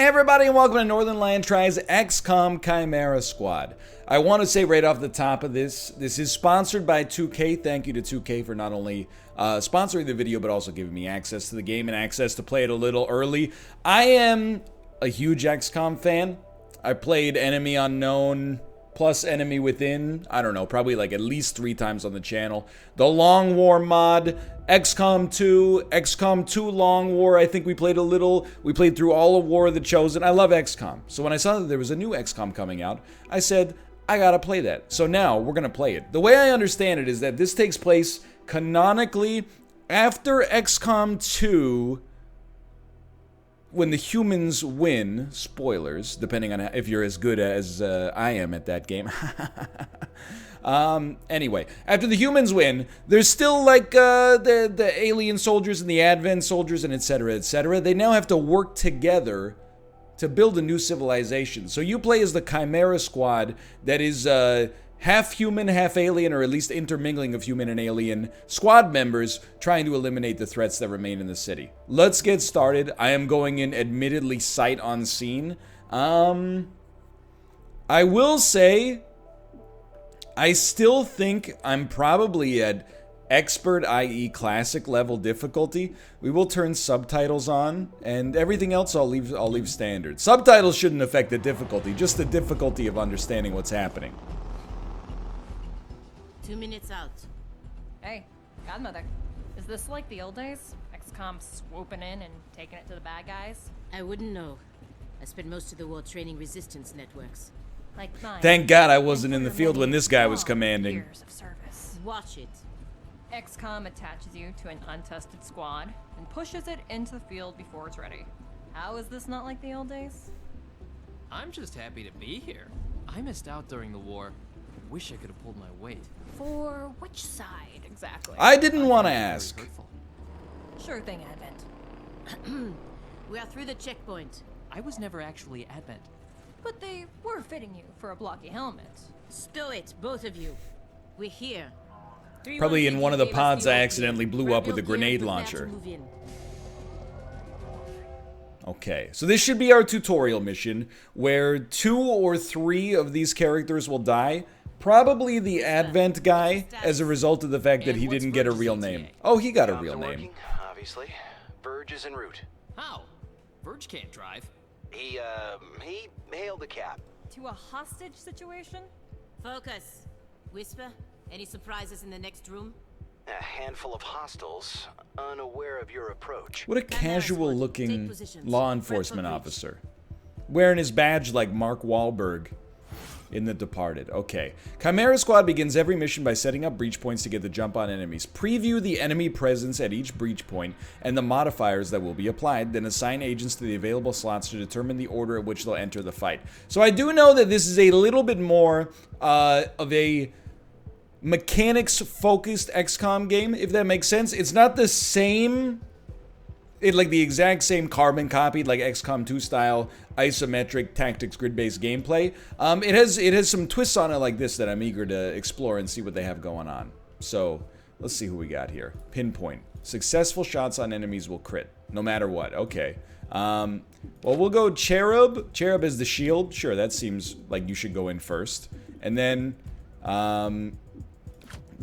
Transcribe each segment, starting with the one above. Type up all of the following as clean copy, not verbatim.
everybody, and welcome to Northernlion tries XCOM Chimera Squad. I want to say right off the top of this is sponsored by 2K. Thank you to 2K for not only sponsoring the video, but also giving me access to the game and access to play it a little early. I am a huge XCOM fan. I played Enemy Unknown plus Enemy Within, I don't know, probably like at least 3 times on the channel. The Long War mod, XCOM 2 Long War, I think we played a little. We played through all of War of the Chosen. I love XCOM. So when I saw that there was a new XCOM coming out, I said, I gotta play that. So now we're gonna play it. The way I understand it is that this takes place canonically after XCOM 2, when the humans win. Spoilers, depending on if you're as good as I am at that game. Anyway, after the humans win, there's still like the alien soldiers and the Advent soldiers and etc., etc. They now have to work together to build a new civilization. So you play as the Chimera Squad that is half human, half alien, or at least intermingling of human and alien squad members trying to eliminate the threats that remain in the city. Let's get started. I am going in admittedly sight unseen. I will say, I still think I'm probably at expert, i.e. classic level difficulty. We will turn subtitles on, and everything else I'll leave standard. Subtitles shouldn't affect the difficulty, just the difficulty of understanding what's happening. 2 minutes out. Hey, Godmother. Is this like the old days? XCOM swooping in and taking it to the bad guys? I wouldn't know. I spent most of the war training resistance networks. Like mine. Thank God I wasn't in the field when this guy was commanding. Years of service. Watch it. XCOM attaches you to an untested squad and pushes it into the field before it's ready. How is this not like the old days? I'm just happy to be here. I missed out during the war. Wish I could have pulled my weight. For which side, exactly? I didn't want to ask. Sure thing, Advent. We are through the checkpoint. I was never actually Advent. But they were fitting you for a blocky helmet. Stow it, both of you. We're here. Probably in one of the pods I old accidentally gear. blew Grab up with a your gear grenade and prepare launcher. to move in. Okay, so this should be our tutorial mission, where 2 or 3 of these characters will die. Probably the Advent guy, as a result of the fact that he didn't get a real name. Oh, he got a real name. Working, obviously. Verge is en route. How? Verge can't drive. He hailed a cab. To a hostage situation? Focus. Whisper. Any surprises in the next room? A handful of hostiles, unaware of your approach. What a casual-looking law enforcement officer. Wearing his badge like Mark Wahlberg in The Departed. Okay. Chimera Squad begins every mission by setting up breach points to get the jump on enemies. Preview the enemy presence at each breach point and the modifiers that will be applied, then assign agents to the available slots to determine the order at which they'll enter the fight. So I do know that this is a little bit more of a mechanics-focused XCOM game, if that makes sense. It's not the same, like the exact same carbon copy, like XCOM 2 style, isometric tactics grid-based gameplay. It has some twists on it like this that I'm eager to explore and see what they have going on. So let's see who we got here. Pinpoint. Successful shots on enemies will crit, no matter what. Okay. Well, we'll go Cherub. Cherub is the shield. Sure, that seems like you should go in first. And then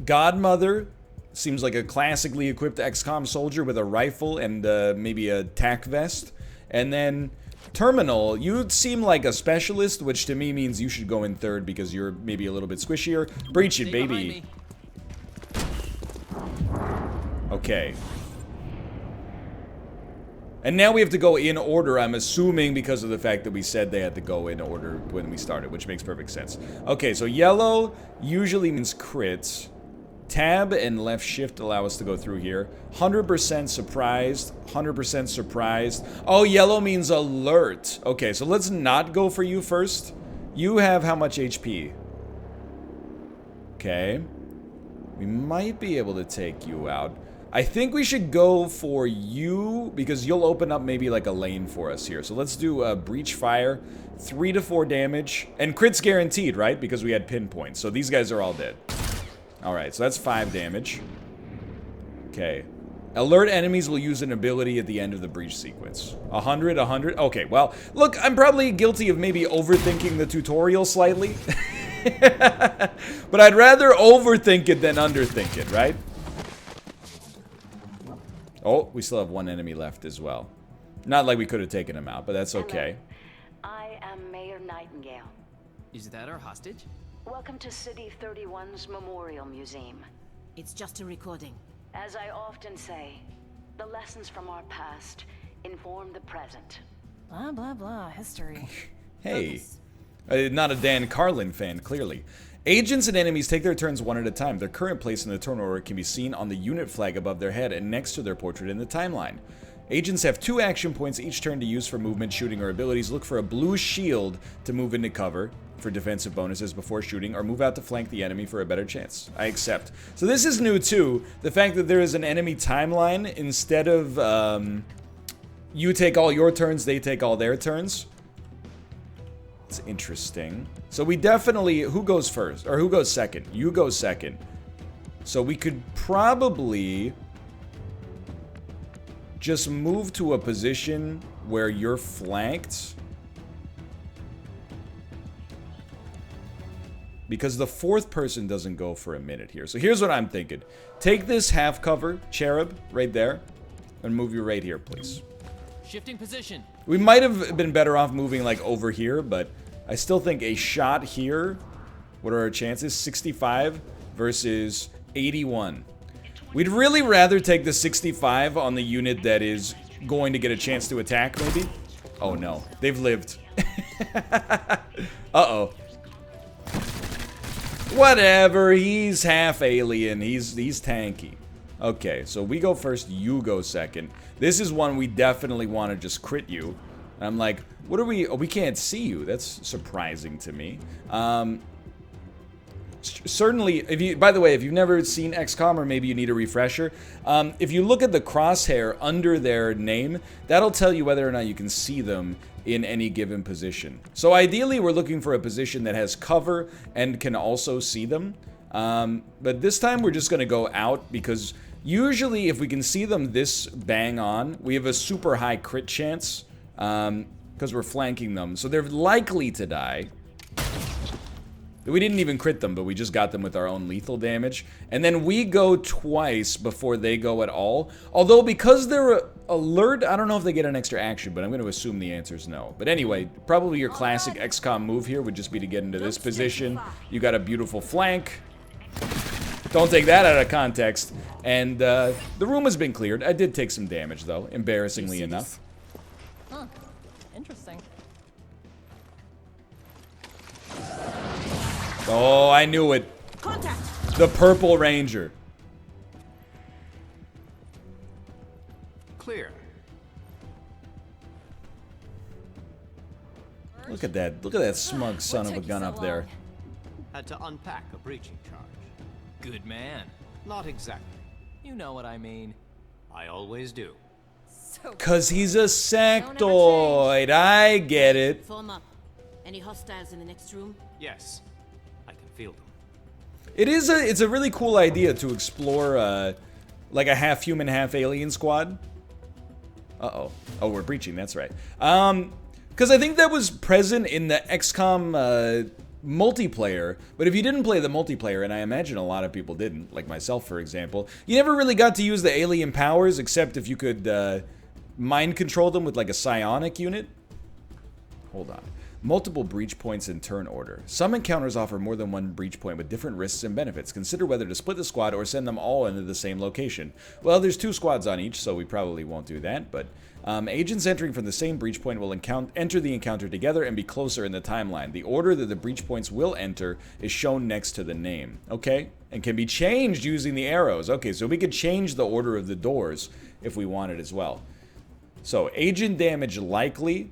Godmother seems like a classically equipped XCOM soldier with a rifle and maybe a tac vest. And then Terminal, you seem like a specialist, which to me means you should go in third because you're maybe a little bit squishier. Breach it, baby. Okay. And now we have to go in order, I'm assuming, because of the fact that we said they had to go in order when we started, which makes perfect sense. Okay, so yellow usually means crits. Tab and left shift allow us to go through here. 100% surprised. 100% surprised. Oh, yellow means alert. Okay, so let's not go for you first. You have how much HP? Okay. We might be able to take you out. I think we should go for you because you'll open up maybe like a lane for us here. So let's do a breach fire. 3 to 4 damage. And crit's guaranteed, right? Because we had pinpoints. So these guys are all dead. Alright, so that's 5 damage. Okay. Alert enemies will use an ability at the end of the breach sequence. 100, 100. Okay, well, look, I'm probably guilty of maybe overthinking the tutorial slightly. But I'd rather overthink it than underthink it, right? Oh, we still have one enemy left as well. Not like we could have taken him out, but that's okay. Hello. I am Mayor Nightingale. Is that our hostage? Welcome to City 31's Memorial Museum. It's just a recording. As I often say, the lessons from our past inform the present. Blah, blah, blah. History. Hey. Not a Dan Carlin fan, clearly. Agents and enemies take their turns one at a time. Their current place in the turn order can be seen on the unit flag above their head and next to their portrait in the timeline. Agents have 2 action points each turn to use for movement, shooting, or abilities. Look for a blue shield to move into cover for defensive bonuses before shooting, or move out to flank the enemy for a better chance. I accept. So this is new too. The fact that there is an enemy timeline instead of you take all your turns, they take all their turns. It's interesting. So we definitely... Who goes first? Or who goes second? You go second. So we could probably just move to a position where you're flanked. Because the 4th person doesn't go for a minute here. So here's what I'm thinking. Take this half cover, Cherub, right there. And move you right here, please. Shifting position. We might have been better off moving like over here, but I still think a shot here. What are our chances? 65 versus 81. We'd really rather take the 65 on the unit that is going to get a chance to attack, maybe. Oh no, they've lived. Uh-oh. Whatever, he's half alien. He's tanky. Okay, so we go first, you go second. This is one we definitely want to just crit you. I'm like, what are we... Oh, we can't see you. That's surprising to me. Certainly, if you... By the way, if you've never seen XCOM, or maybe you need a refresher, if you look at the crosshair under their name, that'll tell you whether or not you can see them in any given position. So ideally, we're looking for a position that has cover and can also see them. But this time, we're just going to go out because usually if we can see them this bang on, we have a super high crit chance because we're flanking them. So they're likely to die. We didn't even crit them, but we just got them with our own lethal damage. And then we go twice before they go at all. Although, because they're alert, I don't know if they get an extra action, but I'm going to assume the answer is no. But anyway, probably your classic XCOM move here would just be to get into this position. You got a beautiful flank. Don't take that out of context. And the room has been cleared. I did take some damage, though, embarrassingly enough. Huh. Interesting. Oh, I knew it. Contact. The Purple Ranger. Clear. Look at that. Look at that smug son of a gun up there. Had to unpack a breaching charge. Good man. Not exactly. You know what I mean. I always do. So 'Cause he's a sectoid. I get it. Form up. Any hostiles in the next room? Yes. I can feel them. It's a really cool idea to explore like a half human, half alien squad. Uh-oh. Oh, we're breaching, that's right. Because I think that was present in the XCOM multiplayer, but if you didn't play the multiplayer, and I imagine a lot of people didn't, like myself for example, you never really got to use the alien powers except if you could mind control them with like a psionic unit. Hold on. Multiple breach points in turn order. Some encounters offer more than one breach point with different risks and benefits. Consider whether to split the squad or send them all into the same location. Well, there's 2 squads on each, so we probably won't do that, but agents entering from the same breach point will enter the encounter together and be closer in the timeline. The order that the breach points will enter is shown next to the name, okay? And can be changed using the arrows. Okay, so we could change the order of the doors if we wanted as well. So, agent damage likely.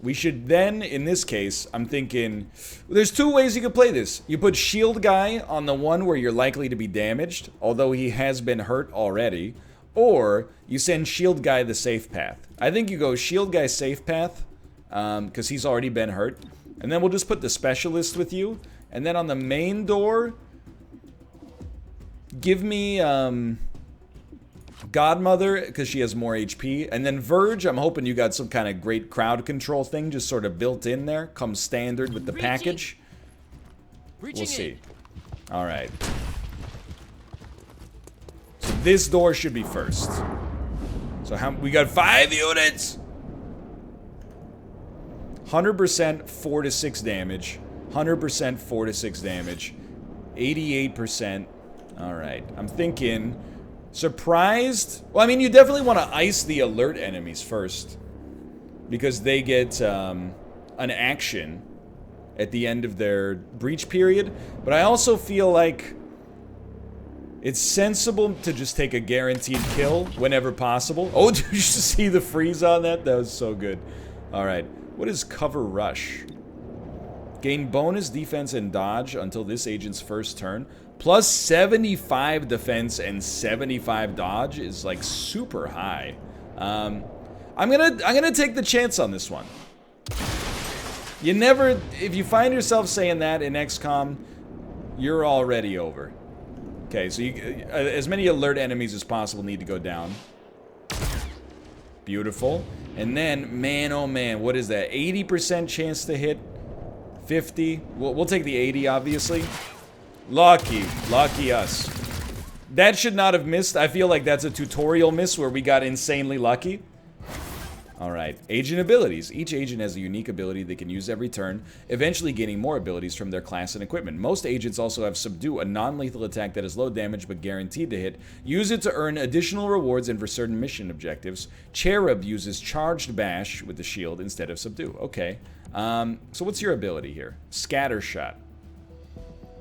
We should then, in this case, I'm thinking, there's 2 ways you could play this. You put Shield Guy on the one where you're likely to be damaged, although he has been hurt already, or you send Shield Guy the safe path. I think you go Shield Guy safe path, because he's already been hurt, and then we'll just put the Specialist with you, and then on the main door, give me, Godmother, because she has more HP. And then Verge, I'm hoping you got some kind of great crowd control thing just sort of built in there. Comes standard with the package. We'll see. Alright. So this door should be first. So how we got 5 units! 100% 4 to 6 damage. 100% 4 to 6 damage. 88%. Alright. I'm thinking... Surprised? Well, I mean, you definitely want to ice the alert enemies first. Because they get an action at the end of their breach period. But I also feel like it's sensible to just take a guaranteed kill whenever possible. Oh, did you see the freeze on that? That was so good. Alright. What is Cover Rush? Gain bonus defense and dodge until this agent's first turn. Plus 75 defense and 75 dodge is like super high. I'm gonna take the chance on this one. You never, if you find yourself saying that in XCOM, you're already over. Okay, so as many alert enemies as possible need to go down. Beautiful. And then, man, oh man, what is that? 80% chance to hit. 50. We'll take the 80, obviously. Lucky us. That should not have missed. I feel like that's a tutorial miss where we got insanely lucky. Alright, agent abilities. Each agent has a unique ability they can use every turn, eventually gaining more abilities from their class and equipment. Most agents also have Subdue, a non-lethal attack that is low damage but guaranteed to hit. Use it to earn additional rewards and for certain mission objectives. Cherub uses Charged Bash with the shield instead of Subdue. Okay. So what's your ability here? Scatter Shot.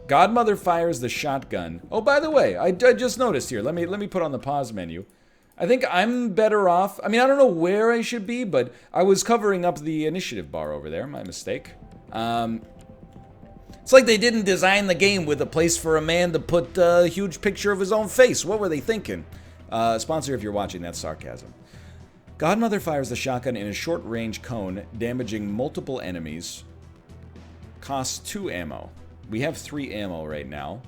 Godmother fires the shotgun. Oh, by the way, I just noticed here. Let me put on the pause menu. I think I'm better off. I mean, I don't know where I should be, but I was covering up the initiative bar over there. My mistake. It's like they didn't design the game with a place for a man to put a huge picture of his own face. What were they thinking? Sponsor, if you're watching, that's sarcasm. Godmother fires the shotgun in a short-range cone, damaging multiple enemies. Costs 2 ammo. We have 3 ammo right now.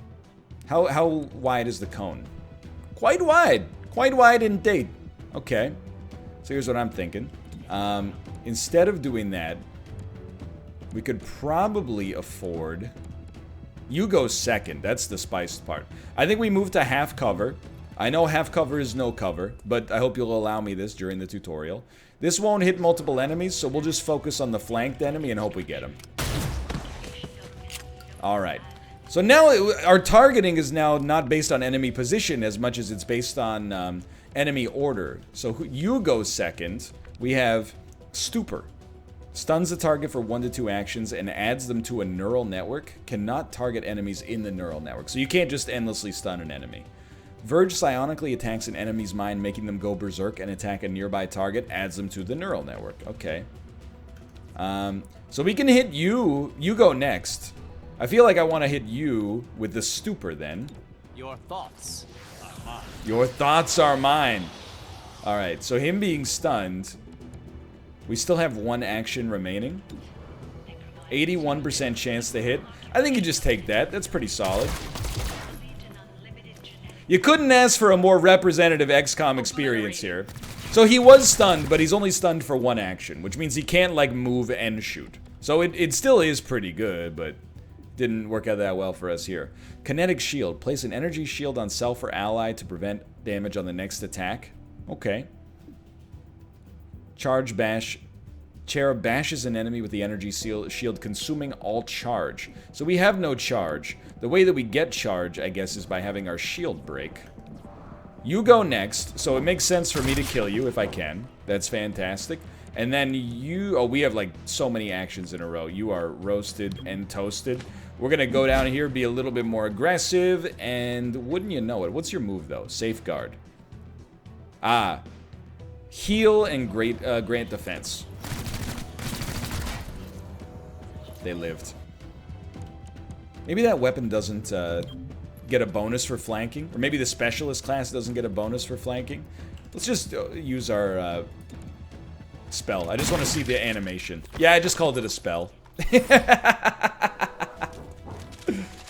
How wide is the cone? Quite wide. Quite wide indeed. Okay. So here's what I'm thinking. Instead of doing that, we could probably afford... You go second. That's the spiced part. I think we move to half cover. I know half cover is no cover, but I hope you'll allow me this during the tutorial. This won't hit multiple enemies, so we'll just focus on the flanked enemy and hope we get him. Alright. So now our targeting is now not based on enemy position as much as it's based on enemy order. So you go second. We have Stupor. Stuns the target for 1 to 2 actions and adds them to a neural network. Cannot target enemies in the neural network. So you can't just endlessly stun an enemy. Verge psionically attacks an enemy's mind, making them go berserk and attack a nearby target. Adds them to the neural network. Okay. So we can hit you. You go next. I feel like I want to hit you with the Stupor then. Your thoughts are mine. Your thoughts are mine. Alright, so him being stunned. We still have 1 action remaining. 81% chance to hit. I think you just take that. That's pretty solid. You couldn't ask for a more representative XCOM experience here. So he was stunned, but he's only stunned for 1 action, which means he can't, like, move and shoot. So it still is pretty good, but didn't work out that well for us here. Kinetic Shield. Place an energy shield on self or ally to prevent damage on the next attack. Okay. Charge Bash. Cherub bashes an enemy with the energy shield, consuming all charge. So we have no charge. The way that we get charge, I guess, is by having our shield break. You go next, so it makes sense for me to kill you if I can. That's fantastic. And then you... Oh, we have, like, so many actions in a row. You are roasted and toasted. We're gonna go down here, be a little bit more aggressive, and wouldn't you know it? What's your move, though? Safeguard. Ah. Heal and grant defense. They lived. Maybe that weapon doesn't get a bonus for flanking. Or maybe the specialist class doesn't get a bonus for flanking. Let's just use our spell. I just want to see the animation. Yeah, I just called it a spell.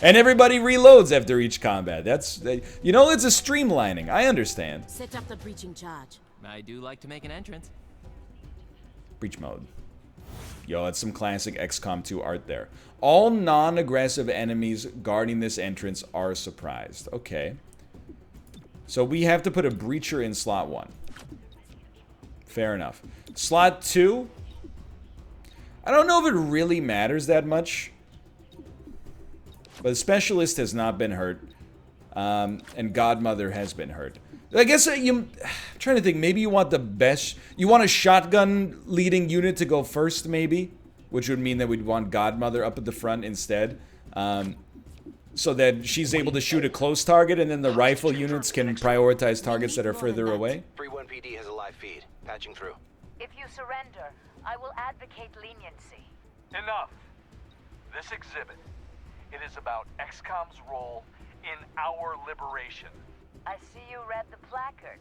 And everybody reloads after each combat. You know, it's a streamlining. I understand. Set up the breaching charge. I do like to make an entrance. Breach mode. Yo, that's some classic XCOM 2 art there. All non-aggressive enemies guarding this entrance are surprised. Okay. So we have to put a breacher in slot 1. Fair enough. Slot 2. I don't know if it really matters that much. But Specialist has not been hurt. And Godmother has been hurt. I guess I'm trying to think. Maybe you want the best. You want a shotgun leading unit to go first, maybe? Which would mean that we'd want Godmother up at the front instead. So that she's able to shoot a close target, and then the rifle units can prioritize targets that are further away. 3-1 PD has a live feed. Patching through. If you surrender, I will advocate leniency. Enough. This exhibit, it is about XCOM's role in our liberation. I see you read the placard.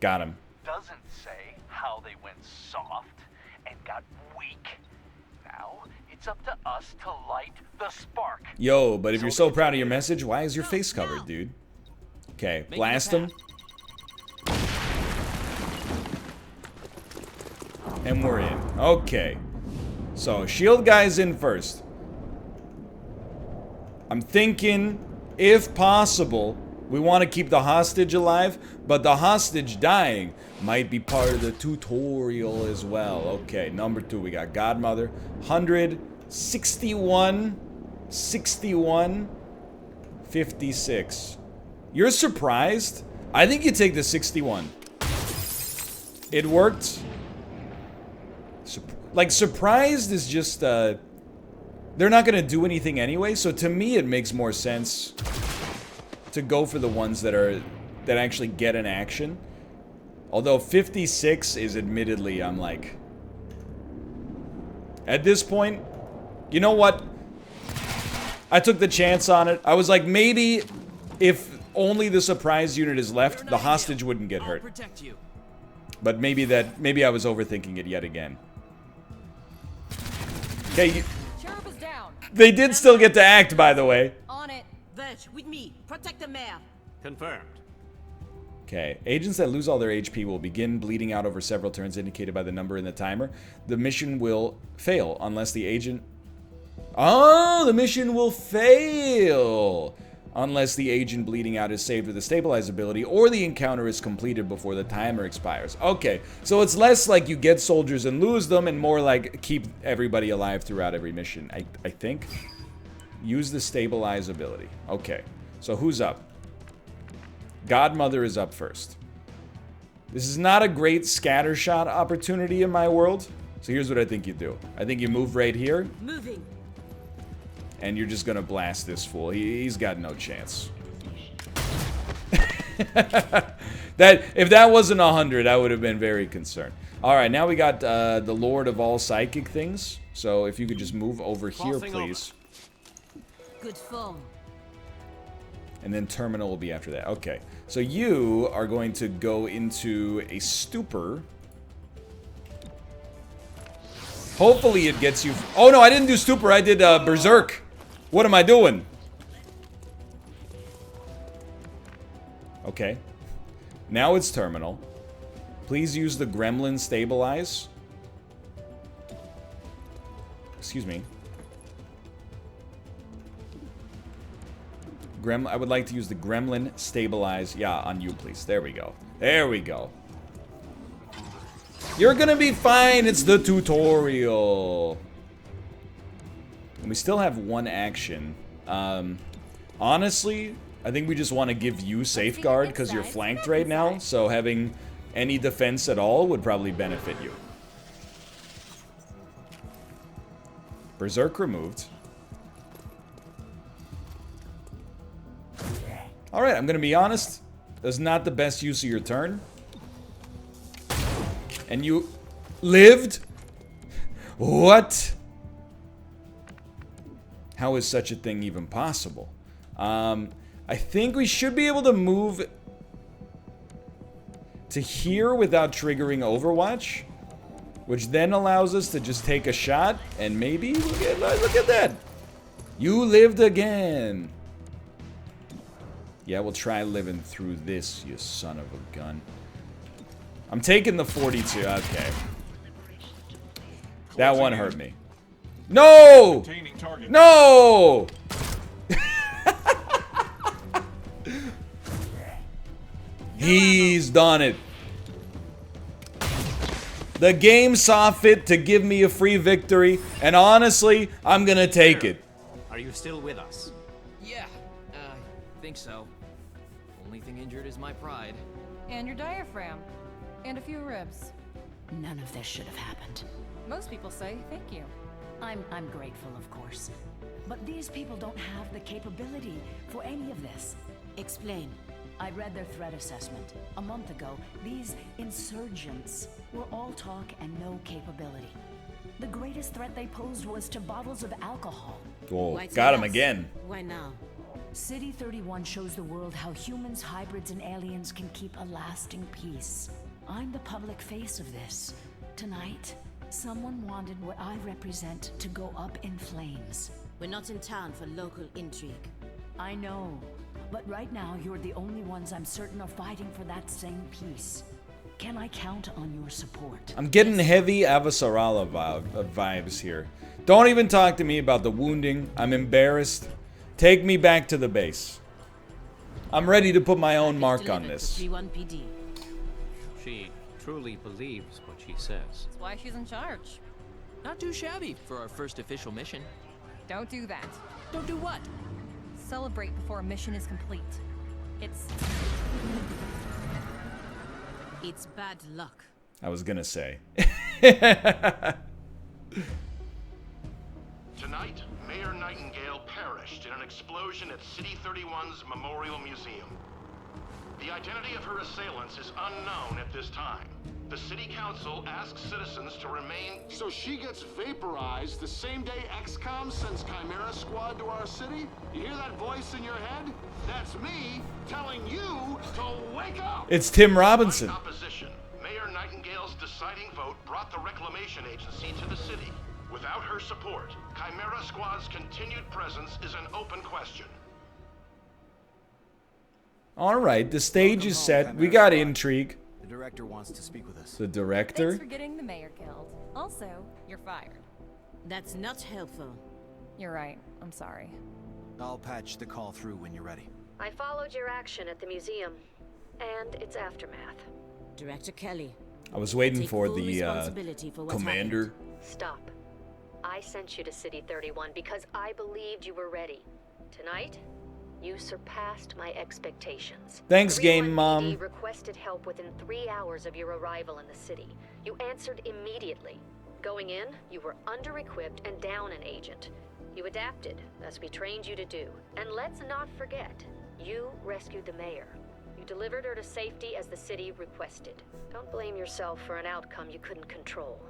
Got him. Doesn't say how they went soft and got weak. Now, it's up to us to light the spark. Yo, but if you're so proud of your message, why is your face covered, dude? Okay, blast him. And we're in. Okay. So, shield guy's in first. I'm thinking, if possible, we want to keep the hostage alive, but the hostage dying might be part of the tutorial as well. Okay, number 2, we got Godmother. 100, 61, 61, 56. You're surprised? I think you take the 61. It worked. Like, surprised is just, they're not going to do anything anyway, so to me it makes more sense to go for the ones that actually get an action. Although 56 is admittedly, I'm like... At this point, you know what? I took the chance on it. I was like, maybe if only the surprise unit is left, the hostage wouldn't get hurt. Protect you. But maybe I was overthinking it yet again. Okay, Sheriff is down. they did still get to act, by the way. On it. Verge, with me. Protect the mayor. Confirmed. Okay, agents that lose all their HP will begin bleeding out over several turns indicated by the number in the timer. The mission will fail unless the agent... Oh, the mission will fail unless the agent bleeding out is saved with a stabilize ability or the encounter is completed before the timer expires. Okay, so it's less like you get soldiers and lose them and more like keep everybody alive throughout every mission, I think. Use the stabilize ability. Okay, so who's up? Godmother is up first. This is not a great scatter shot opportunity in my world. So here's what I think you do. I think you move right here. Moving. And you're just gonna blast this fool. He's got no chance. If that wasn't 100, I would have been very concerned. Alright, now we got the Lord of all psychic things. So if you could just move over here, please. Good form. And then terminal will be after that. Okay. So you are going to go into a stupor. Hopefully it gets you... Oh no, I didn't do stupor. I did berserk. What am I doing? Okay. Now it's terminal. Please use the gremlin stabilize. Excuse me. I would like to use the gremlin stabilize. Yeah, on you, please. There we go. There we go. You're gonna be fine. It's the tutorial. And we still have one action. Honestly, I think we just want to give you safeguard because you're flanked right now. So having any defense at all would probably benefit you. Berserk removed. Alright, I'm gonna be honest. That's not the best use of your turn. And you lived? What? How is such a thing even possible? I think we should be able to move to here without triggering Overwatch, which then allows us to just take a shot and maybe look at that. You lived again. Yeah, we'll try living through this, you son of a gun. I'm taking the 42. Okay. That one hurt me. No! No! He's done it. The game saw fit to give me a free victory, and honestly, I'm gonna take it. Are you still with us? Yeah, I think so. Only thing injured is my pride. And your diaphragm. And a few ribs. None of this should have happened. Most people say thank you. I'm grateful, of course. But these people don't have the capability for any of this. Explain. I read their threat assessment. A month ago, these insurgents were all talk and no capability. The greatest threat they posed was to bottles of alcohol. Oh, Why got him tell us? again. Why now? City 31 shows the world how humans, hybrids, and aliens can keep a lasting peace. I'm the public face of this. Tonight, someone wanted what I represent to go up in flames. We're not in town for local intrigue. I know, but right now you're the only ones I'm certain are fighting for that same peace. Can I count on your support? I'm getting heavy Avasarala vibes here. Don't even talk to me about the wounding. I'm embarrassed. Take me back to the base. I'm ready to put my own mark on this. 31 PD. She truly believes what she says. That's why she's in charge. Not too shabby for our first official mission. Don't do that. Don't do what? Celebrate before a mission is complete. It's bad luck. I was gonna say. Tonight, Mayor Nightingale perished in an explosion at City 31's Memorial Museum. The identity of her assailants is unknown at this time. The City Council asks citizens to remain... So she gets vaporized the same day XCOM sends Chimera Squad to our city? You hear that voice in your head? That's me telling you to wake up! It's Tim Robinson. Despite opposition, Mayor Nightingale's deciding vote brought the Reclamation Agency to the city. Without her support, Chimera Squad's continued presence is an open question. Alright, the stage is set. We got intrigue. The director wants to speak with us. The director? Thanks for getting the mayor killed. Also, you're fired. That's not helpful. You're right. I'm sorry. I'll patch the call through when you're ready. I followed your action at the museum and its aftermath. Director Kelly. I was waiting Take for full the responsibility for what's commander. happened. Stop. I sent you to City 31 because I believed you were ready. Tonight, you surpassed my expectations. Thanks, Game 31 Mom. PD requested help within 3 hours of your arrival in the city. You answered immediately. Going in, you were under-equipped and down an agent. You adapted, as we trained you to do. And let's not forget, you rescued the mayor. You delivered her to safety as the city requested. Don't blame yourself for an outcome you couldn't control.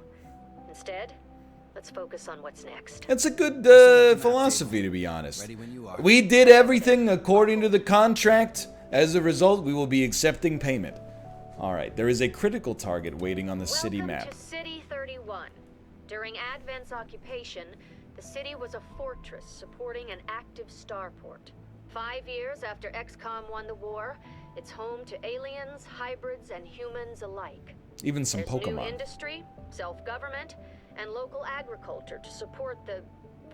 Instead, let's focus on what's next. That's a good philosophy, to be honest. Ready when you are. We did everything according to the contract. As a result, we will be accepting payment. Alright, there is a critical target waiting on the city map. Welcome to City 31. During Advent's occupation, the city was a fortress supporting an active starport. 5 years after XCOM won the war, it's home to aliens, hybrids, and humans alike. Even some There's Pokemon. new industry, self-government, and local agriculture to support the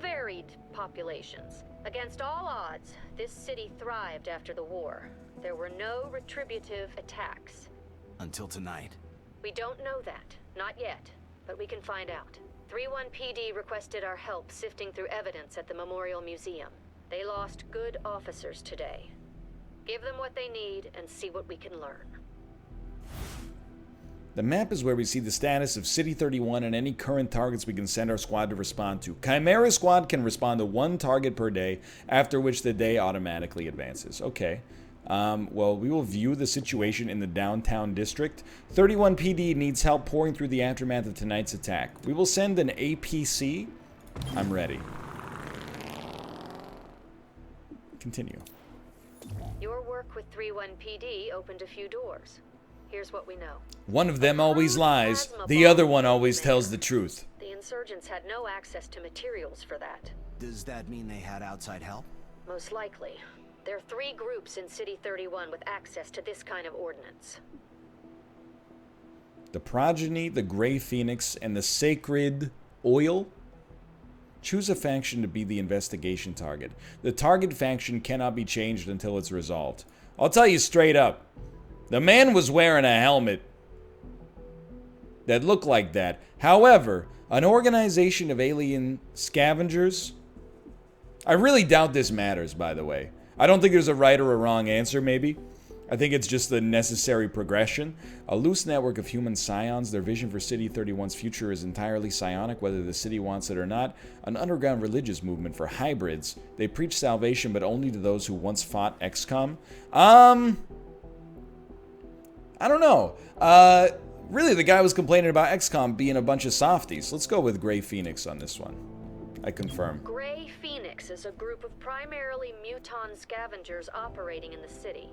varied populations. Against all odds, this city thrived after the war. There were no retributive attacks. Until tonight. We don't know that. Not yet. But we can find out. 31 PD requested our help sifting through evidence at the Memorial Museum. They lost good officers today. Give them what they need and see what we can learn. The map is where we see the status of City 31 and any current targets we can send our squad to respond to. Chimera Squad can respond to 1 target per day, after which the day automatically advances. Okay. Well, we will view the situation in the downtown district. 31 PD needs help pouring through the aftermath of tonight's attack. We will send an APC. I'm ready. Continue. Your work with 31 PD opened a few doors. Here's what we know. One of them always lies. The other one always tells the truth. The insurgents had no access to materials for that. Does that mean they had outside help? Most likely. There are 3 groups in City 31 with access to this kind of ordnance. The Progeny, the Grey Phoenix, and the Sacred Oil. Choose a faction to be the investigation target. The target faction cannot be changed until it's resolved. I'll tell you straight up. The man was wearing a helmet that looked like that. However, an organization of alien scavengers... I really doubt this matters, by the way. I don't think there's a right or a wrong answer, maybe. I think it's just the necessary progression. A loose network of human scions. Their vision for City 31's future is entirely psionic, whether the city wants it or not. An underground religious movement for hybrids. They preach salvation, but only to those who once fought XCOM. I don't know. Really, the guy was complaining about XCOM being a bunch of softies. Let's go with Grey Phoenix on this one. I confirm. Grey Phoenix is a group of primarily muton scavengers operating in the city.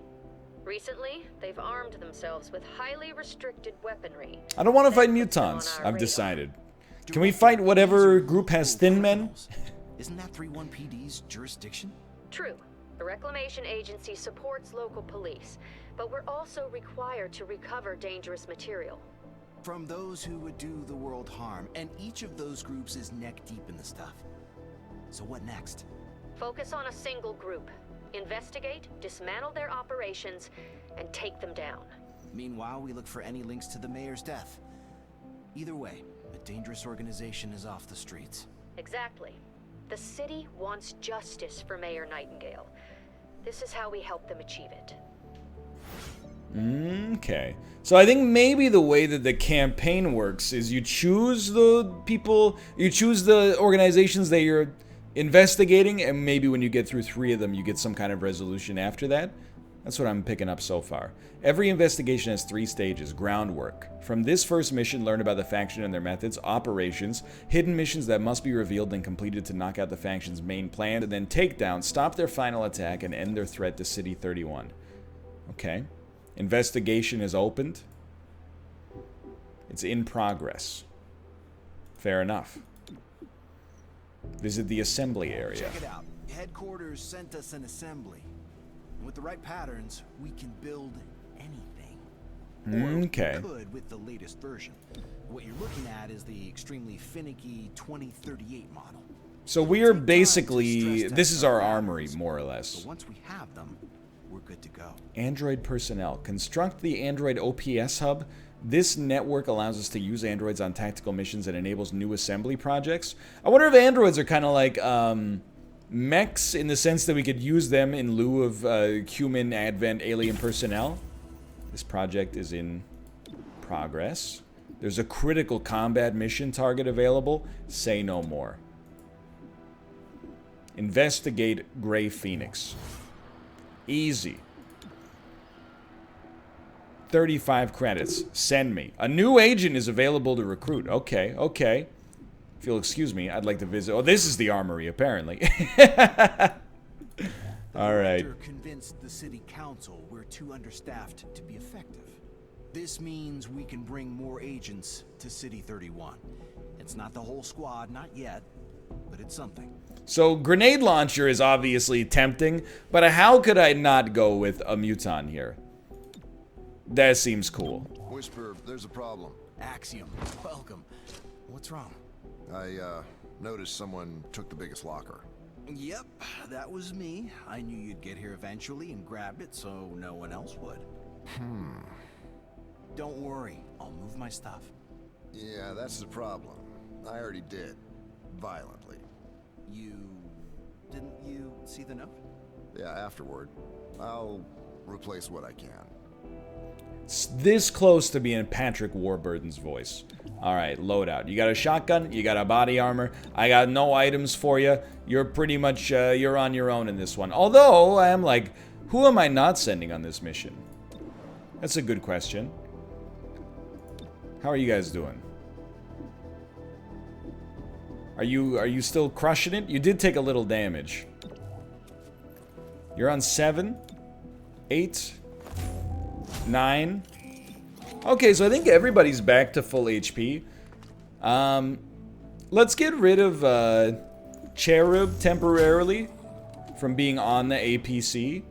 Recently, they've armed themselves with highly restricted weaponry. I don't want to fight mutons, I've decided. Can we fight whatever group has thin men? Isn't that 31 PD's jurisdiction? True. The Reclamation Agency supports local police, but we're also required to recover dangerous material. From those who would do the world harm, and each of those groups is neck deep in the stuff. So what next? Focus on a single group. Investigate, dismantle their operations, and take them down. Meanwhile, we look for any links to the mayor's death. Either way, a dangerous organization is off the streets. Exactly. The city wants justice for Mayor Nightingale. This is how we help them achieve it. Okay. So I think maybe the way that the campaign works is you choose the people, you choose the organizations that you're investigating, and maybe when you get through 3 of them, you get some kind of resolution after that. That's what I'm picking up so far. Every investigation has 3 stages. Groundwork. From this first mission, learn about the faction and their methods. Operations. Hidden missions that must be revealed and completed to knock out the faction's main plan. And then takedown, stop their final attack, and end their threat to City 31. Okay. Investigation is opened. It's in progress. Fair enough. Visit the assembly area. Check it out. Headquarters sent us an assembly. And with the right patterns, we can build anything. Okay. Or we could with the latest version. What you're looking at is the extremely finicky 2038 model. So we are basically, this is our armory, more or less. But once we have them, we're good to go. Android personnel. Construct the Android OPS hub. This network allows us to use androids on tactical missions and enables new assembly projects. I wonder if androids are kind of like mechs in the sense that we could use them in lieu of human advent alien personnel. This project is in progress. There's a critical combat mission target available. Say no more. Investigate Grey Phoenix. Easy. 35 credits. Send me. A new agent is available to recruit. Okay, okay. If you'll excuse me, I'd like to visit. Oh, this is the armory, apparently. All right. The convinced the city council we're too understaffed to be effective. This means we can bring more agents to City 31. It's not the whole squad, not yet, but it's something. So, grenade launcher is obviously tempting, but how could I not go with a muton here? That seems cool. Whisper, there's a problem. Axiom, welcome. What's wrong? I noticed someone took the biggest locker. Yep, that was me. I knew you'd get here eventually and grab it so no one else would. Don't worry, I'll move my stuff. Yeah, that's the problem. I already did. Violently. Didn't you see the note? Yeah, afterward. I'll replace what I can. It's this close to being Patrick Warburton's voice. Alright, loadout. You got a shotgun, you got a body armor, I got no items for you. You're pretty much, you're on your own in this one. Although, I am like, who am I not sending on this mission? That's a good question. How are you guys doing? Are you still crushing it? You did take a little damage. You're on 7, 8, 9. Okay, so I think everybody's back to full HP. Let's get rid of Cherub temporarily from being on the APC.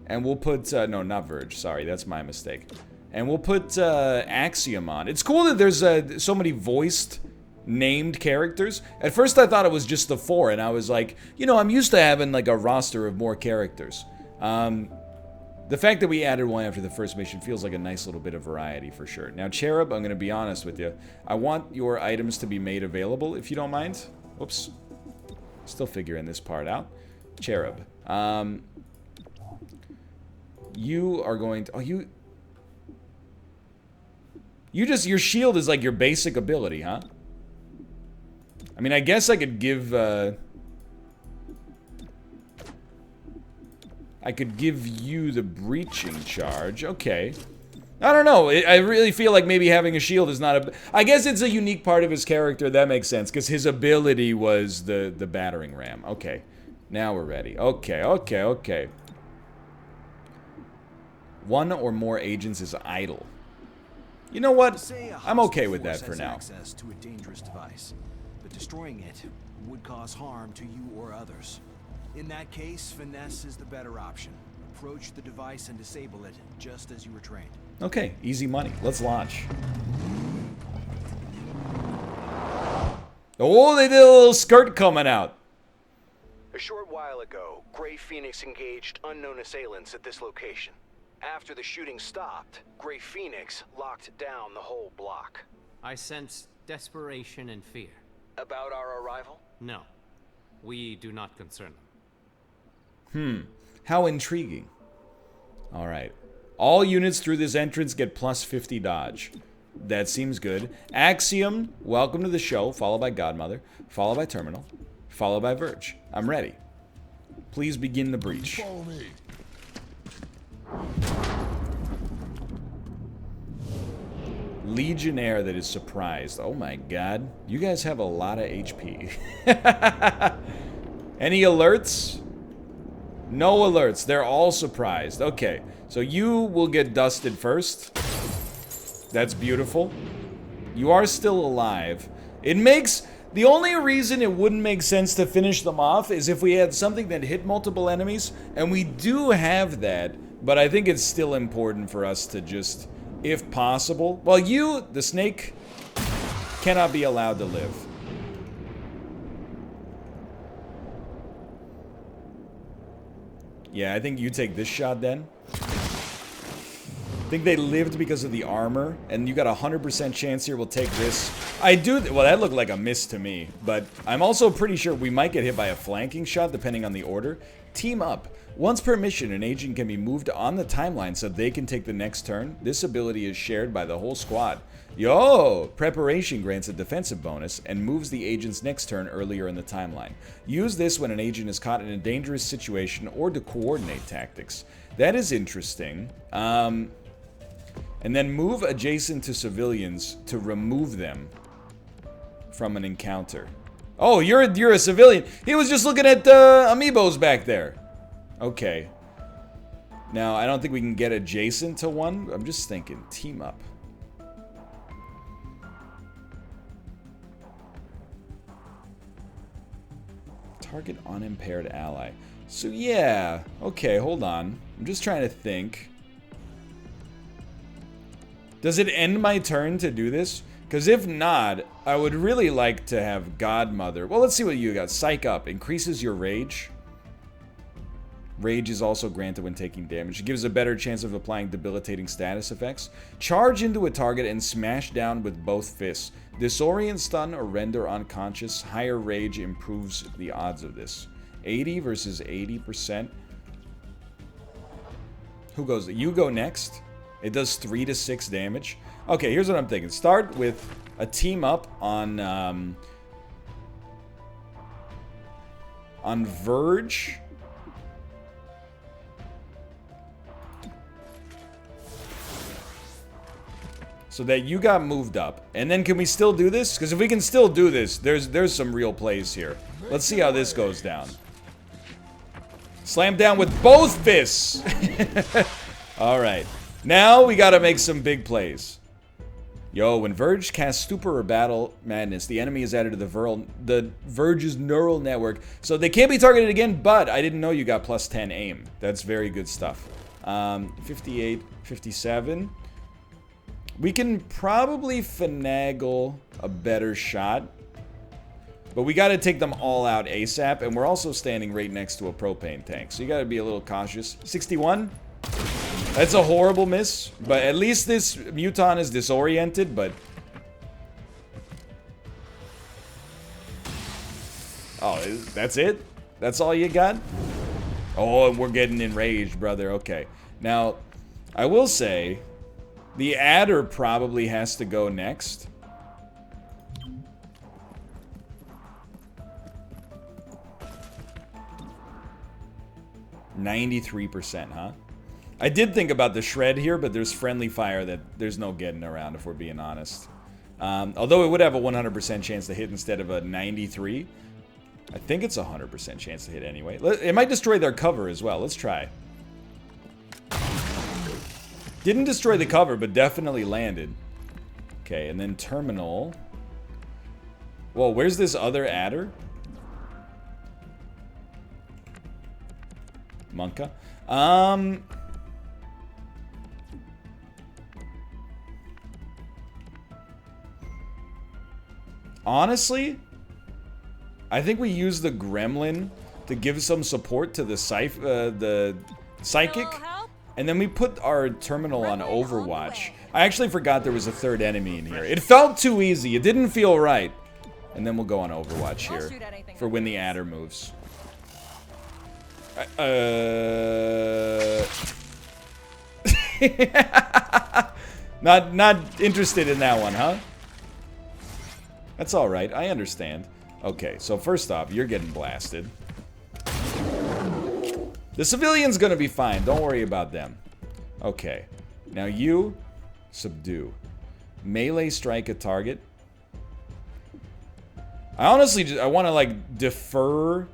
And we'll put, no, not Verge, sorry, that's my mistake. And we'll put Axiom on. It's cool that there's so many voiced, named characters. At first I thought it was just the 4, and I was like, you know, I'm used to having like a roster of more characters. The fact that we added one after the first mission feels like a nice little bit of variety for sure. Now, Cherub, I'm going to be honest with you. I want your items to be made available, if you don't mind. Whoops. Still figuring this part out. Cherub. You are going to... Oh, you just... Your shield is like your basic ability, huh? I mean, I guess I could give... I could give you the breaching charge. Okay. I don't know. I really feel like maybe having a shield is not a... I guess it's a unique part of his character. That makes sense. Because his ability was the battering ram. Okay. Now we're ready. Okay. One or more agents is idle. You know what? I'm okay with that for now. Access to a dangerous device, but destroying it would cause harm to you or others. In that case, finesse is the better option. Approach the device and disable it, just as you were trained. Okay, easy money. Let's launch. Oh, they did a little skirt coming out. A short while ago, Grey Phoenix engaged unknown assailants at this location. After the shooting stopped, Grey Phoenix locked down the whole block. I sense desperation and fear. About our arrival? No. We do not concern them. How intriguing. Alright. All units through this entrance get plus 50 dodge. That seems good. Axiom, welcome to the show, followed by Godmother, followed by Terminal, followed by Verge. I'm ready. Please begin the breach. Follow me. Legionnaire that is surprised. Oh my god. You guys have a lot of HP. Any alerts? No alerts. They're all surprised. Okay. So you will get dusted first. That's beautiful. You are still alive. It makes... The only reason it wouldn't make sense to finish them off is if we had something that hit multiple enemies. And we do have that. But I think it's still important for us to just... If possible. Well, you, the snake, cannot be allowed to live. Yeah, I think you take this shot then. I think they lived because of the armor, and you got a 100% chance here we'll take this. I do, well, that looked like a miss to me, but I'm also pretty sure we might get hit by a flanking shot depending on the order. Team up. Once per mission, an agent can be moved on the timeline so they can take the next turn. This ability is shared by the whole squad. Yo! Preparation grants a defensive bonus and moves the agent's next turn earlier in the timeline. Use this when an agent is caught in a dangerous situation or to coordinate tactics. That is interesting. And then move adjacent to civilians to remove them from an encounter. Oh, you're a civilian. He was just looking at amiibos back there. Okay. Now, I don't think we can get adjacent to one. I'm just thinking, team up. Target unimpaired ally. So yeah, okay, hold on. I'm just trying to think. Does it end my turn to do this? Because if not, I would really like to have Godmother. Well, let's see what you got. Psych up. Increases your rage. Rage is also granted when taking damage. It gives a better chance of applying debilitating status effects. Charge into a target and smash down with both fists. Disorient, stun, or render unconscious. Higher rage improves the odds of this. 80 versus 80%. Who goes? You go next. It does 3 to 6 damage. Okay, here's what I'm thinking. Start with a team up on Verge. So that you got moved up. And then can we still do this? Because if we can still do this, there's some real plays here. Let's see how this goes down. Slam down with both fists. Alright. Now we gotta make some big plays. Yo, when Verge casts Stupor or Battle Madness, the enemy is added to the Verge's neural network. So they can't be targeted again, but I didn't know you got plus 10 aim. That's very good stuff. 58, 57. We can probably finagle a better shot. But we got to take them all out ASAP. And we're also standing right next to a propane tank. So you got to be a little cautious. 61. That's a horrible miss, but at least this Muton is disoriented, but... Oh, that's it? That's all you got? Oh, and we're getting enraged, brother. Okay. Now, I will say, the adder probably has to go next. %, huh? I did think about the shred here, but there's friendly fire that there's no getting around, if we're being honest. Although it would have a 100% chance to hit instead of a 93. I think it's a 100% chance to hit anyway. It might destroy their cover as well. Let's try. Didn't destroy the cover, but definitely landed. Okay, and then terminal. Whoa, where's this other adder? Monka. Honestly, I think we use the Gremlin to give some support to the Psychic, and then we put our terminal on Overwatch. I actually forgot there was a third enemy in here. It felt too easy. It didn't feel right. And then we'll go on Overwatch here for when the adder moves. Not interested in that one, huh? That's all right. I understand. Okay, so first off, you're getting blasted. The civilian's gonna be fine. Don't worry about them. Okay. Now you subdue. Melee strike a target. I honestly just, I want to like defer.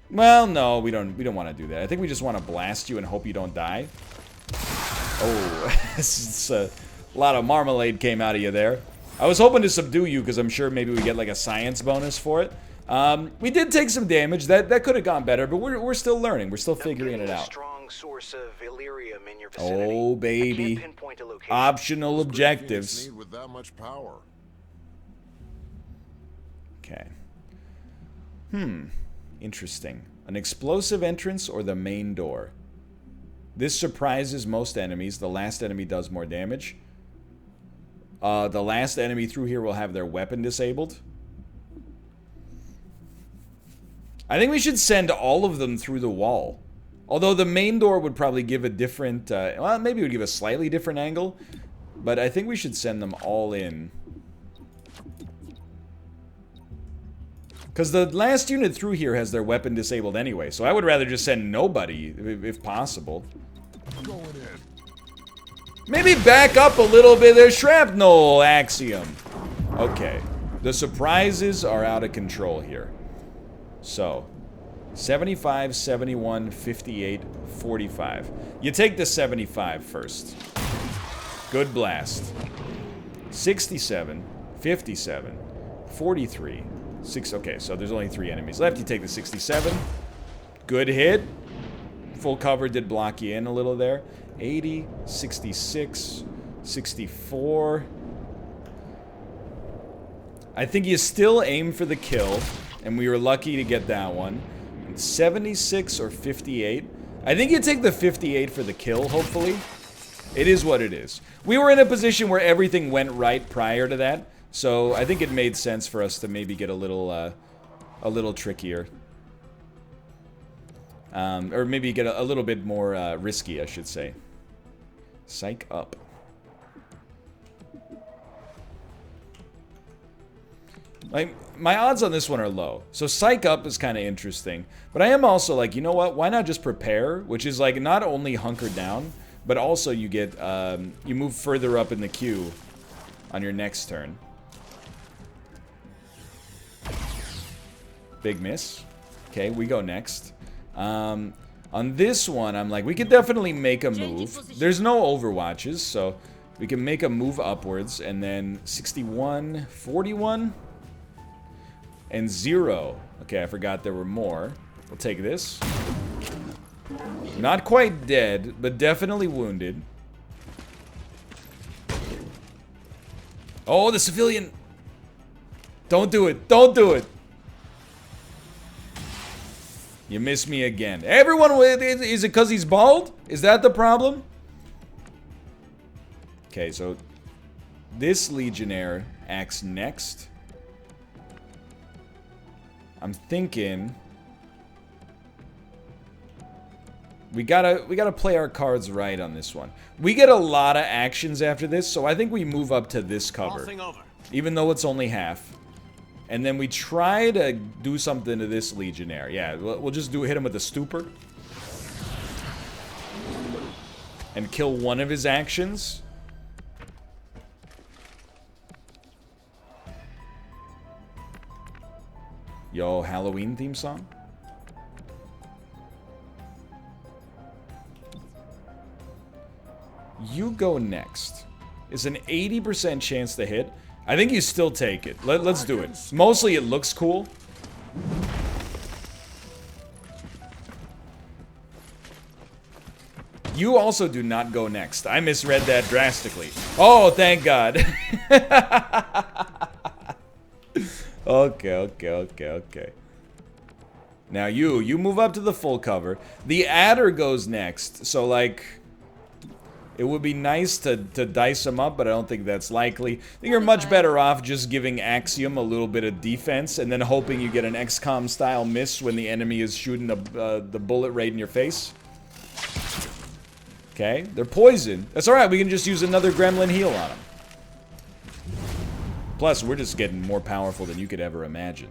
Well, no, we don't want to do that. I think we just want to blast you and hope you don't die. Oh, it's a lot of marmalade came out of you there. I was hoping to subdue you because I'm sure maybe we get like a science bonus for it. We did take some damage. That could have gone better, but we're still learning. We're still figuring it out. Strong source of Illyrium in your vicinity. Oh baby, optional objectives. With that much power. Okay. Interesting. An explosive entrance or the main door? This surprises most enemies. The last enemy does more damage. The last enemy through here will have their weapon disabled. I think we should send all of them through the wall. Although the main door would probably give a different... well, maybe it would give a slightly different angle. But I think we should send them all in. Because the last unit through here has their weapon disabled anyway. So I would rather just send nobody, if possible. Going in. Maybe back up a little bit. There's shrapnel axiom. Okay. The surprises are out of control here. So, 75, 71, 58, 45. You take the 75 first. Good blast. 67, 57, 43, 6. Okay, so there's only 3 enemies left. You take the 67. Good hit. Full cover did block you in a little there. 80, 66, 64. I think you still aim for the kill, and we were lucky to get that one. And 76 or 58. I think you take the 58 for the kill, hopefully. It is what it is. We were in a position where everything went right prior to that, so I think it made sense for us to maybe get a little trickier. Or maybe get a little bit more risky, I should say. Psych up. Like, my odds on this one are low. So psych up is kind of interesting. But I am also like, you know what? Why not just prepare? Which is like not only hunker down, but also you get, you move further up in the queue on your next turn. Big miss. Okay, we go next. On this one, I'm like, we could definitely make a move. There's no overwatches, so We can make a move upwards, and then 61, 41, and 0. Okay, I forgot there were more. We'll take this. Not quite dead, but definitely wounded. Oh, the civilian! Don't do it! Don't do it! You missed me again. Everyone, is it because he's bald? Is that the problem? Okay, so this Legionnaire acts next. I'm thinking we gotta play our cards right on this one. We get a lot of actions after this, so I think we move up to this cover, even though it's only half. And then we try to do something to this Legionnaire. Yeah, we'll just hit him with a stupor. And kill one of his actions. Yo, Halloween theme song? You go next. It's an 80% chance to hit. I think you still take it. Let's do it. Mostly it looks cool. You also do not go next. I misread that drastically. Oh, thank God. Okay. Now you move up to the full cover. The adder goes next. So, like, it would be nice to dice him up, but I don't think that's likely. I think you're much better off just giving Axiom a little bit of defense and then hoping you get an XCOM style miss when the enemy is shooting the bullet right in your face. Okay, they're poisoned. That's alright, we can just use another gremlin heal on them. Plus, we're just getting more powerful than you could ever imagine.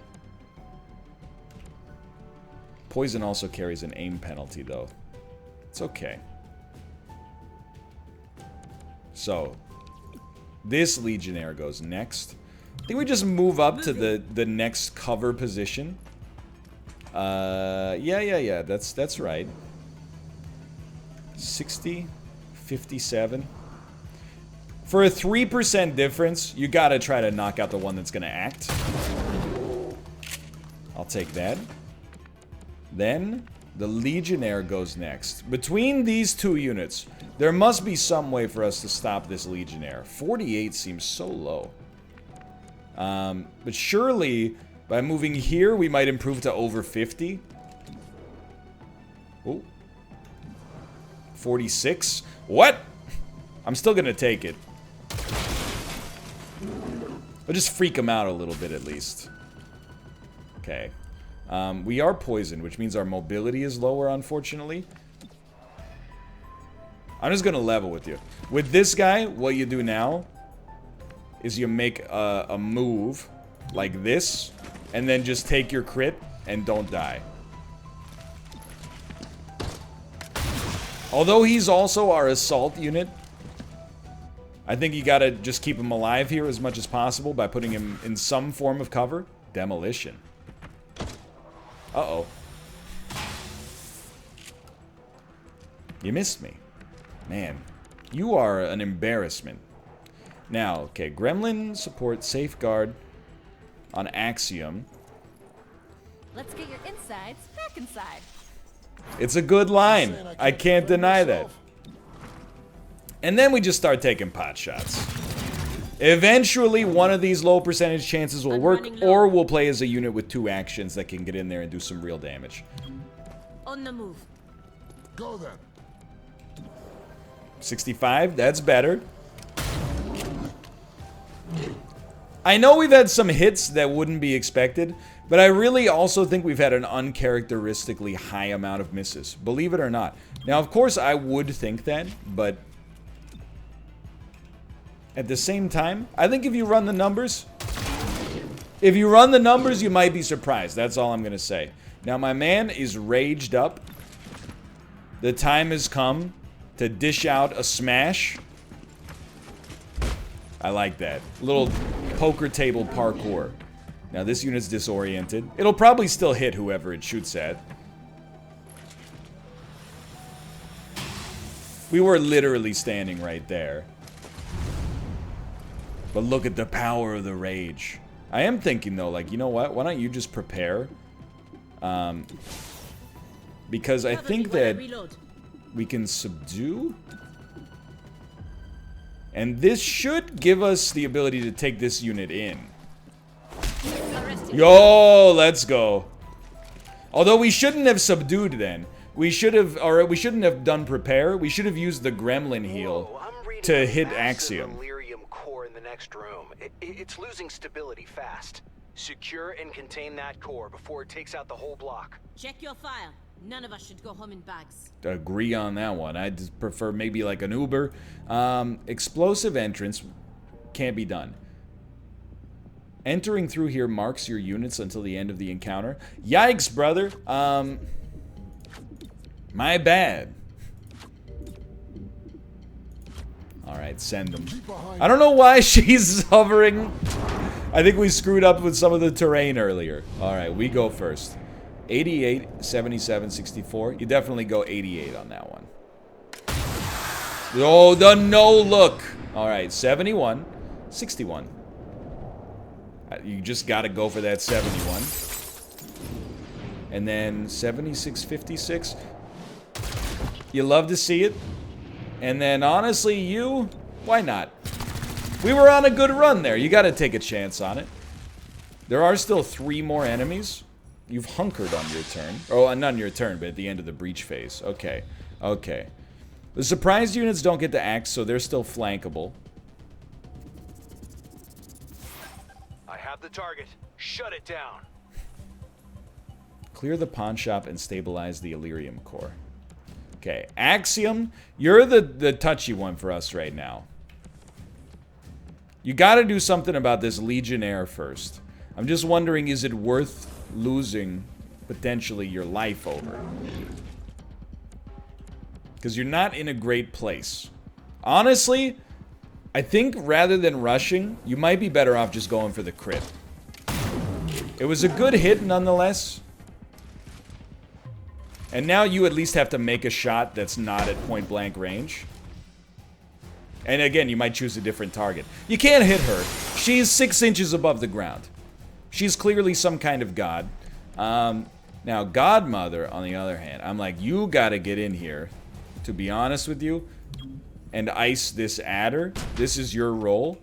Poison also carries an aim penalty, though. It's okay. So, this Legionnaire goes next. I think we just move up to the next cover position. Yeah, that's right. 60, 57. For a 3% difference, you gotta try to knock out the one that's gonna act. I'll take that. Then, the Legionnaire goes next. Between these two units, there must be some way for us to stop this Legionnaire. 48 seems so low. But surely, by moving here, we might improve to over 50. Oh. 46? What? I'm still gonna take it. I'll just freak him out a little bit at least. Okay. We are poisoned, which means our mobility is lower, unfortunately. I'm just gonna level with you. With this guy, what you do now is you make a move like this, and then just take your crit and don't die. Although he's also our assault unit, I think you gotta just keep him alive here as much as possible by putting him in some form of cover. Demolition. Uh-oh. You missed me. Man, you are an embarrassment. Now, okay, Gremlin support safeguard on Axiom. Let's get your insides back inside. It's a good line. I can't deny that. And then we just start taking pot shots. Eventually, one of these low percentage chances will work, or we'll play as a unit with 2 actions that can get in there and do some real damage. On the move. Go then. 65, that's better. I know we've had some hits that wouldn't be expected, but I really also think we've had an uncharacteristically high amount of misses, believe it or not. Now, of course, I would think that, but at the same time, I think if you run the numbers, you might be surprised. That's all I'm going to say. Now, my man is raged up. The time has come to dish out a smash. I like that. Little poker table parkour. Now, this unit's disoriented. It'll probably still hit whoever it shoots at. We were literally standing right there. But look at the power of the rage. I am thinking, though, like, you know what? Why don't you just prepare? Because I think that we can subdue. And this should give us the ability to take this unit in. Yo, let's go. Although we shouldn't have subdued then. We should have, or we shouldn't have done prepare. We should have used the gremlin heal to hit Axiom. Delirium core in the next room. It's losing stability fast. Secure and contain that core before it takes out the whole block. Check your file. None of us should go home in bags. Agree on that one. I'd just prefer maybe like an Uber. Explosive entrance can't be done. Entering through here marks your units until the end of the encounter. Yikes, brother. My bad. Alright, send them. I don't know why she's hovering. I think we screwed up with some of the terrain earlier. Alright, we go first. 88, 77, 64. You definitely go 88 on that one. Oh, the no look. Alright, 71, 61. You just gotta go for that 71. And then 76, 56. You love to see it. And then, honestly, you... Why not? We were on a good run there. You gotta take a chance on it. There are still 3 more enemies. You've hunkered on your turn. Oh, not on your turn, but at the end of the breach phase. Okay. Okay. The surprise units don't get to act, so they're still flankable. I have the target. Shut it down. Clear the pawn shop and stabilize the Illyrium core. Okay. Axiom, you're the touchy one for us right now. You gotta do something about this Legionnaire first. I'm just wondering, is it worth losing potentially your life over? Because you're not in a great place. Honestly, I think rather than rushing, you might be better off just going for the crit. It was a good hit nonetheless. And now you at least have to make a shot that's not at point blank range. And again, you might choose a different target. You can't hit her. She's 6 inches above the ground. She's clearly some kind of god. Now, Godmother, on the other hand, I'm like, you gotta get in here, to be honest with you, and ice this adder. This is your role.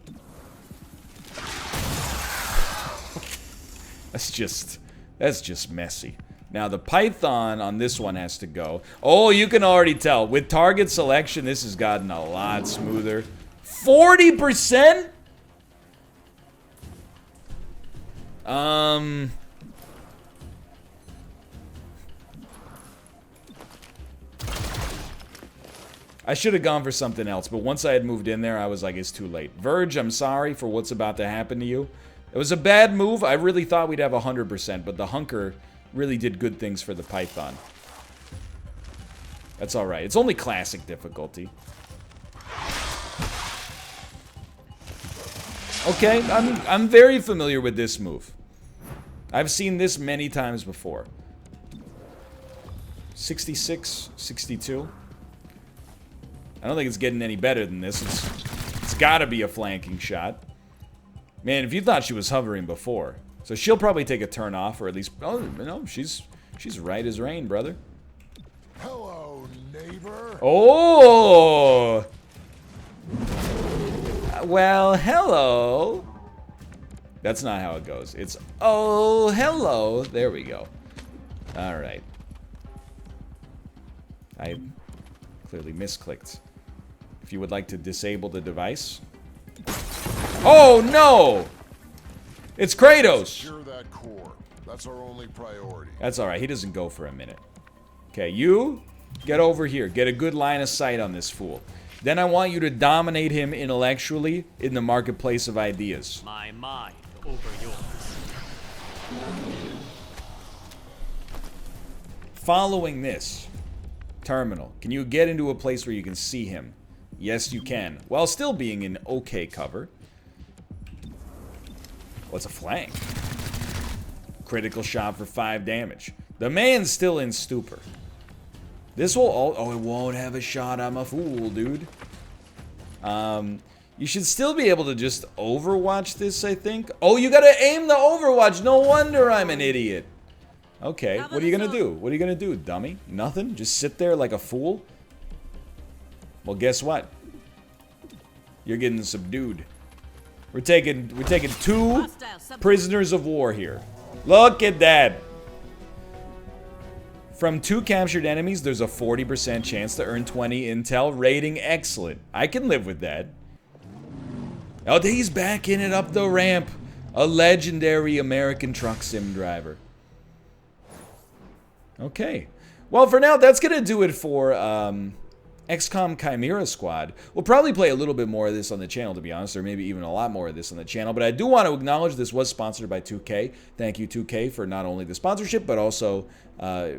That's just messy. Now, the Python on this one has to go. Oh, you can already tell. With target selection, this has gotten a lot smoother. 40%? I should have gone for something else, but once I had moved in there, I was like, it's too late. Verge, I'm sorry for what's about to happen to you. It was a bad move. I really thought we'd have 100%, but the Hunker really did good things for the Python. That's alright. It's only classic difficulty. Okay, I'm very familiar with this move. I've seen this many times before. 66, 62. I don't think it's getting any better than this. It's gotta be a flanking shot. Man, if you thought she was hovering before. So she'll probably take a turn off, or at least... Oh, no, she's right as rain, brother. Hello, neighbor. Oh! Well, hello. That's not how it goes. It's, oh, hello. There we go. All right. I clearly misclicked. If you would like to disable the device. Oh, no! It's Kratos! Secure that core. That's our only priority. That's alright. He doesn't go for a minute. Okay, you get over here. Get a good line of sight on this fool. Then I want you to dominate him intellectually in the marketplace of ideas. My mind over yours. Following this, Terminal, can you get into a place where you can see him? Yes, you can. While still being in okay cover. What's a flank? Critical shot for 5 damage. The man's still in stupor. This will all... Oh, it won't have a shot. I'm a fool, dude. You should still be able to just overwatch this, I think. Oh, you gotta aim the overwatch. No wonder I'm an idiot. Okay, what are you gonna do? What are you gonna do, dummy? Nothing? Just sit there like a fool? Well, guess what? You're getting subdued. We're taking 2 prisoners of war here. Look at that. From 2 captured enemies, there's a 40% chance to earn 20 intel. Rating excellent. I can live with that. Oh, he's backing it up the ramp. A legendary American truck sim driver. Okay. Well, for now, that's going to do it for XCOM Chimera Squad. We'll probably play a little bit more of this on the channel, to be honest, or maybe even a lot more of this on the channel. But I do want to acknowledge this was sponsored by 2K. Thank you, 2K, for not only the sponsorship, but also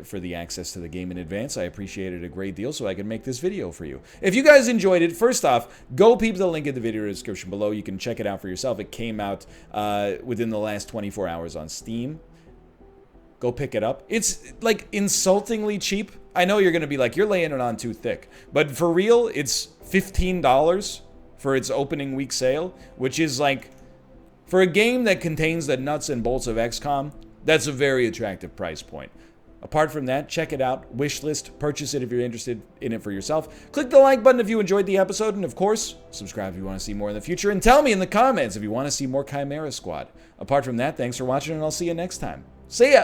for the access to the game in advance. I appreciate it a great deal, so I can make this video for you. If you guys enjoyed it, first off, go peep the link in the video description below. You can check it out for yourself. It came out within the last 24 hours on Steam. Go pick it up. It's like insultingly cheap. I know you're going to be like, you're laying it on too thick. But for real, it's $15 for its opening week sale, which is like, for a game that contains the nuts and bolts of XCOM, that's a very attractive price point. Apart from that, check it out, wishlist, purchase it if you're interested in it for yourself. Click the like button if you enjoyed the episode, and of course, subscribe if you want to see more in the future, and tell me in the comments if you want to see more Chimera Squad. Apart from that, thanks for watching, and I'll see you next time. See ya!